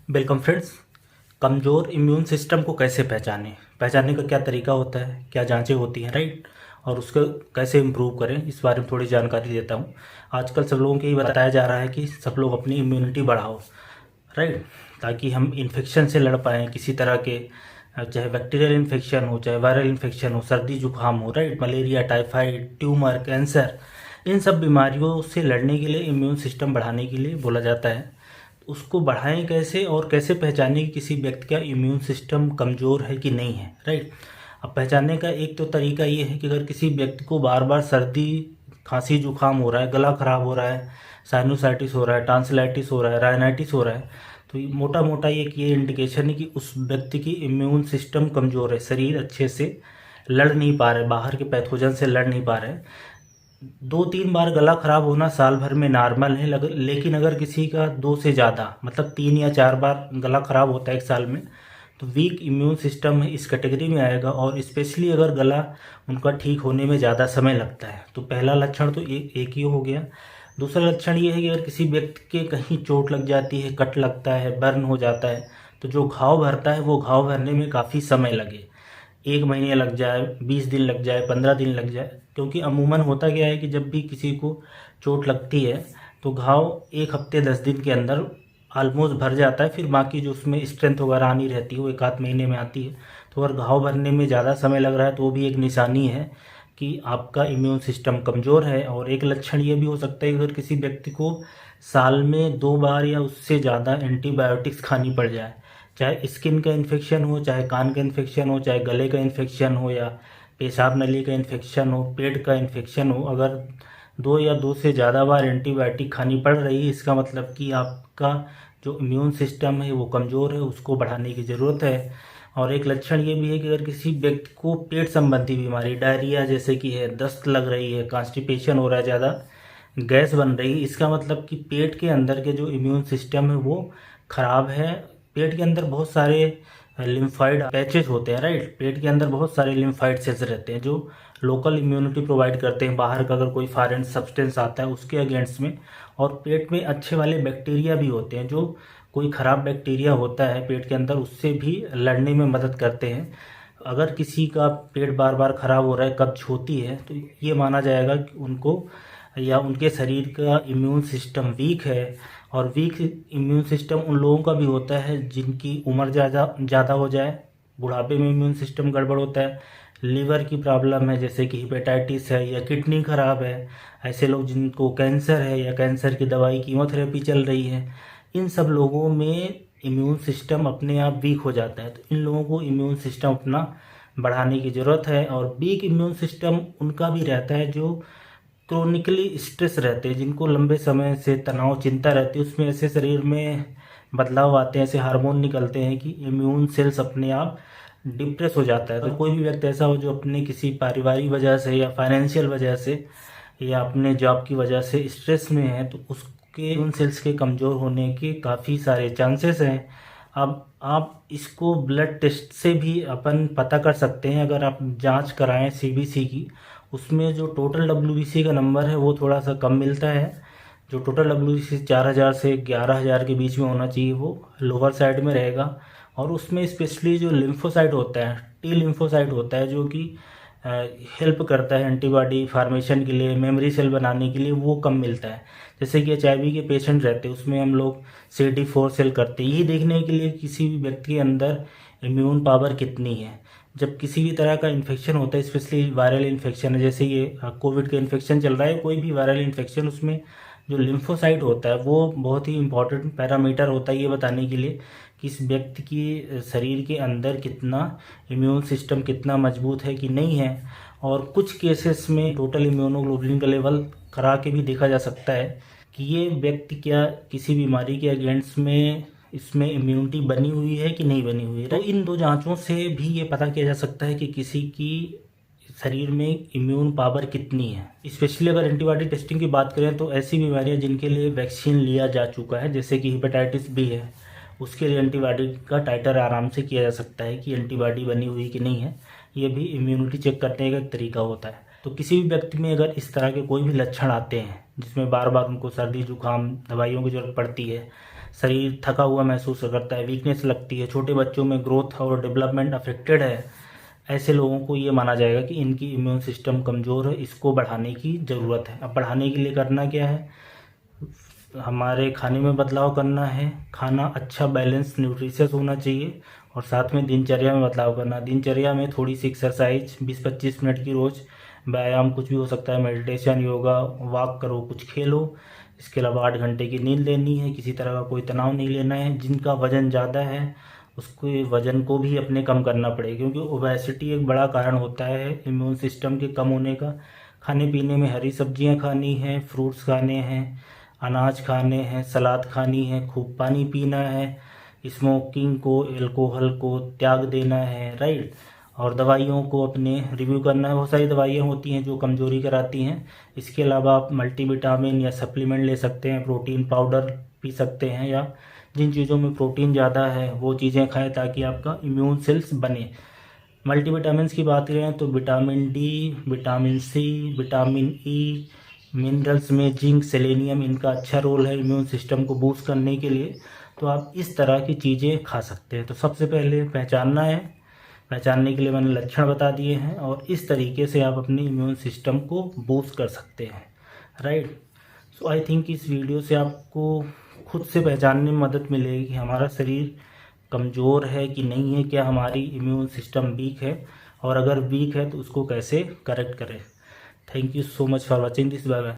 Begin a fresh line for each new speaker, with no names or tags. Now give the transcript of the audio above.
Welcome friends. कमज़ोर immune system को कैसे पहचानने का क्या तरीका होता है, क्या जांचें होती हैं, राइट, और उसको कैसे इम्प्रूव करें, इस बारे में थोड़ी जानकारी देता हूँ। आजकल सब लोगों को ये बताया जा रहा है कि सब लोग अपनी इम्यूनिटी बढ़ाओ, राइट, ताकि हम इन्फेक्शन से लड़ पाएँ किसी तरह के, चाहे बैक्टीरियल इन्फेक्शन हो, चाहे वायरल इन्फेक्शन हो, सर्दी जुकाम हो, right, malaria, typhoid, tumour, cancer, इन सब बीमारियों से लड़ने के लिए इम्यून सिस्टम बढ़ाने के लिए बोला जाता है। उसको बढ़ाएं कैसे और कैसे पहचानें कि किसी व्यक्ति का इम्यून सिस्टम कमज़ोर है कि नहीं है, राइट। अब पहचानने का एक तो तरीका ये है कि अगर किसी व्यक्ति को बार बार सर्दी, खांसी, जुकाम हो रहा है, गला खराब हो रहा है, साइनोसाइटिस हो रहा है, टांसिलाइटिस हो रहा है, राइनाइटिस हो रहा है, तो मोटा मोटा ये इंडिकेशन है कि उस व्यक्ति की इम्यून सिस्टम कमज़ोर है, शरीर अच्छे से लड़ नहीं पा रहे, बाहर के पैथोजन से लड़ नहीं पा रहे। 2-3 बार गला खराब होना साल भर में नॉर्मल है, लेकिन अगर किसी का 2 से ज़्यादा, मतलब 3 या 4 बार गला खराब होता है एक साल में, तो वीक इम्यून सिस्टम इस कैटेगरी में आएगा। और स्पेशली अगर गला उनका ठीक होने में ज़्यादा समय लगता है, तो पहला लक्षण तो एक ही हो गया। दूसरा लक्षण ये है कि अगर किसी व्यक्ति के कहीं चोट लग जाती है, कट लगता है, बर्न हो जाता है, तो जो घाव भरता है वो घाव भरने में काफ़ी समय लगे, 1 महीने लग जाए, 20 दिन लग जाए, 15 दिन लग जाए। क्योंकि अमूमन होता क्या है कि जब भी किसी को चोट लगती है तो घाव 1 हफ्ते 10 दिन के अंदर ऑलमोस्ट भर जाता है। फिर बाकी जो उसमें स्ट्रेंथ वगैरह आनी रहती है वो 1 आध महीने में आती है। तो अगर घाव भरने में ज़्यादा समय लग रहा है तो वो भी एक निशानी है कि आपका इम्यून सिस्टम कमज़ोर है। और एक लक्षण ये भी हो सकता है कि अगर किसी व्यक्ति को साल में 2 बार या उससे ज़्यादा एंटीबायोटिक्स खानी पड़ जाए, चाहे स्किन का इन्फेक्शन हो, चाहे कान का इन्फेक्शन हो, चाहे गले का इन्फेक्शन हो, या पेशाब नली का इन्फेक्शन हो, पेट का इन्फेक्शन हो, अगर 2 से ज़्यादा बार एंटीबायोटिक खानी पड़ रही है, इसका मतलब कि आपका जो इम्यून सिस्टम है वो कमज़ोर है, उसको बढ़ाने की ज़रूरत है। और एक लक्षण ये भी है कि अगर किसी व्यक्ति को पेट संबंधी बीमारी, डायरिया जैसे कि है, दस्त लग रही है, कॉन्स्टिपेशन हो रहा है, ज़्यादा गैस बन रही है, इसका मतलब कि पेट के अंदर के जो इम्यून सिस्टम है वो ख़राब है। पेट के अंदर बहुत सारे लिम्फाइड पैचेस होते हैं, राइट। पेट के अंदर बहुत सारे लिम्फाइड सेल्स रहते हैं जो लोकल इम्यूनिटी प्रोवाइड करते हैं बाहर का अगर कोई फॉरेन सब्सटेंस आता है उसके अगेंस्ट में। और पेट में अच्छे वाले बैक्टीरिया भी होते हैं, जो कोई ख़राब बैक्टीरिया होता है पेट के अंदर उससे भी लड़ने में मदद करते हैं। अगर किसी का पेट बार बार ख़राब हो रहा है, कब्ज होती है, तो ये माना जाएगा कि उनको या उनके शरीर का इम्यून सिस्टम वीक है। और वीक इम्यून सिस्टम उन लोगों का भी होता है जिनकी उम्र ज़्यादा ज़्यादा हो जाए, बुढ़ापे में इम्यून सिस्टम गड़बड़ होता है, लीवर की प्रॉब्लम है जैसे कि हेपेटाइटिस है, या किडनी खराब है, ऐसे लोग जिनको कैंसर है या कैंसर की दवाई कीमोथेरेपी चल रही है, इन सब लोगों में इम्यून सिस्टम अपने आप वीक हो जाता है। तो इन लोगों को इम्यून सिस्टम अपना बढ़ाने की ज़रूरत है। और वीक इम्यून सिस्टम उनका भी रहता है जो क्रोनिकली स्ट्रेस रहते हैं, जिनको लंबे समय से तनाव, चिंता रहती है, उसमें ऐसे शरीर में बदलाव आते हैं, ऐसे हार्मोन निकलते हैं कि इम्यून सेल्स अपने आप डिप्रेस हो जाता है। तो कोई भी व्यक्ति ऐसा हो जो अपने किसी पारिवारिक वजह से या फाइनेंशियल वजह से या अपने जॉब की वजह से स्ट्रेस में है, तो उसके इम्यून सेल्स के कमज़ोर होने के काफ़ी सारे चांसेस हैं। अब आप इसको ब्लड टेस्ट से भी अपन पता कर सकते हैं। अगर आप जांच कराएं सीबीसी की, उसमें जो टोटल डब्ल्यूबीसी का नंबर है वो थोड़ा सा कम मिलता है। जो टोटल डब्ल्यूबीसी 4000 से 11000 के बीच में होना चाहिए वो लोअर साइड में रहेगा। और उसमें स्पेशली जो लिम्फोसाइट होता है, टी लिम्फोसाइट होता है, जो कि हेल्प करता है एंटीबॉडी फार्मेशन के लिए, मेमोरी सेल बनाने के लिए, वो कम मिलता है। जैसे कि HIV के पेशेंट रहते हैं, उसमें हम लोग CD4 सेल करते हैं, यही देखने के लिए किसी भी व्यक्ति के अंदर इम्यून पावर कितनी है। जब किसी भी तरह का इन्फेक्शन होता है, स्पेशली वायरल इन्फेक्शन है, जैसे ये कोविड का इन्फेक्शन चल रहा है, कोई भी वायरल इन्फेक्शन, उसमें जो लिम्फोसाइट होता है वो बहुत ही इंपॉर्टेंट पैरामीटर होता है ये बताने के लिए कि इस व्यक्ति की शरीर के अंदर कितना इम्यून सिस्टम कितना मजबूत है कि नहीं है। और कुछ केसेस में टोटल इम्यूनोग्लोबुलिन का लेवल करा के भी देखा जा सकता है कि ये व्यक्ति क्या किसी बीमारी के अगेंस्ट में इसमें इम्यूनिटी बनी हुई है कि नहीं बनी हुई है। तो इन दो जांचों से भी ये पता किया जा सकता है कि किसी की शरीर में इम्यून पावर कितनी है। स्पेशली अगर एंटीबॉडी टेस्टिंग की बात करें तो ऐसी बीमारियां जिनके लिए वैक्सीन लिया जा चुका है, जैसे कि हेपेटाइटिस बी है, उसके लिए एंटीबॉडी का टाइटर आराम से किया जा सकता है कि एंटीबॉडी बनी हुई कि नहीं है। ये भी इम्यूनिटी चेक करने का एक तरीका होता है। तो किसी भी व्यक्ति में अगर इस तरह के कोई भी लक्षण आते हैं जिसमें बार बार उनको सर्दी जुकाम दवाइयों की ज़रूरत पड़ती है, शरीर थका हुआ महसूस करता है, वीकनेस लगती है, छोटे बच्चों में ग्रोथ और डेवलपमेंट अफेक्टेड है, ऐसे लोगों को ये माना जाएगा कि इनकी इम्यून सिस्टम कमज़ोर है, इसको बढ़ाने की ज़रूरत है। अब बढ़ाने के लिए करना क्या है, हमारे खाने में बदलाव करना है, खाना अच्छा बैलेंस न्यूट्रिशियस होना चाहिए, और साथ में दिनचर्या में बदलाव करना। दिनचर्या में थोड़ी सी एक्सरसाइज 20-25 मिनट की रोज़, व्यायाम कुछ भी हो सकता है, मेडिटेशन, योगा, वॉक करो, कुछ खेलो। इसके अलावा 8 घंटे की नींद लेनी है, किसी तरह का कोई तनाव नहीं लेना है। जिनका वज़न ज़्यादा है उसके वज़न को भी अपने कम करना पड़ेगा, क्योंकि ओबेसिटी एक बड़ा कारण होता है इम्यून सिस्टम के कम होने का। खाने पीने में हरी सब्जियां खानी है, फ्रूट्स खाने हैं, अनाज खाने हैं, सलाद खानी है, खूब पानी पीना है, स्मोकिंग को, एल्कोहल को त्याग देना है, राइट। और दवाइयों को अपने रिव्यू करना है। बहुत सारी दवाइयाँ होती हैं जो कमज़ोरी कराती हैं। इसके अलावा आप मल्टीविटामिन या सप्लीमेंट ले सकते हैं, प्रोटीन पाउडर पी सकते हैं, या जिन चीज़ों में प्रोटीन ज़्यादा है वो चीज़ें खाएं ताकि आपका इम्यून सेल्स बने। मल्टीविटामिन्स की बात करें तो vitamin D, vitamin C, vitamin E, minerals में जिंक, सेलेनियम, इनका अच्छा रोल है इम्यून सिस्टम को बूस्ट करने के लिए। तो आप इस तरह की चीज़ें खा सकते हैं। तो सबसे पहले पहचानना है, पहचानने के लिए मैंने लक्षण बता दिए हैं, और इस तरीके से आप अपने इम्यून सिस्टम को बूस्ट कर सकते हैं, राइट। सो आई थिंक इस वीडियो से आपको खुद से पहचानने में मदद मिलेगी कि हमारा शरीर कमज़ोर है कि नहीं है, क्या हमारी इम्यून सिस्टम वीक है, और अगर वीक है तो उसको कैसे करेक्ट करें। Thank you so much for watching this. Bye bye.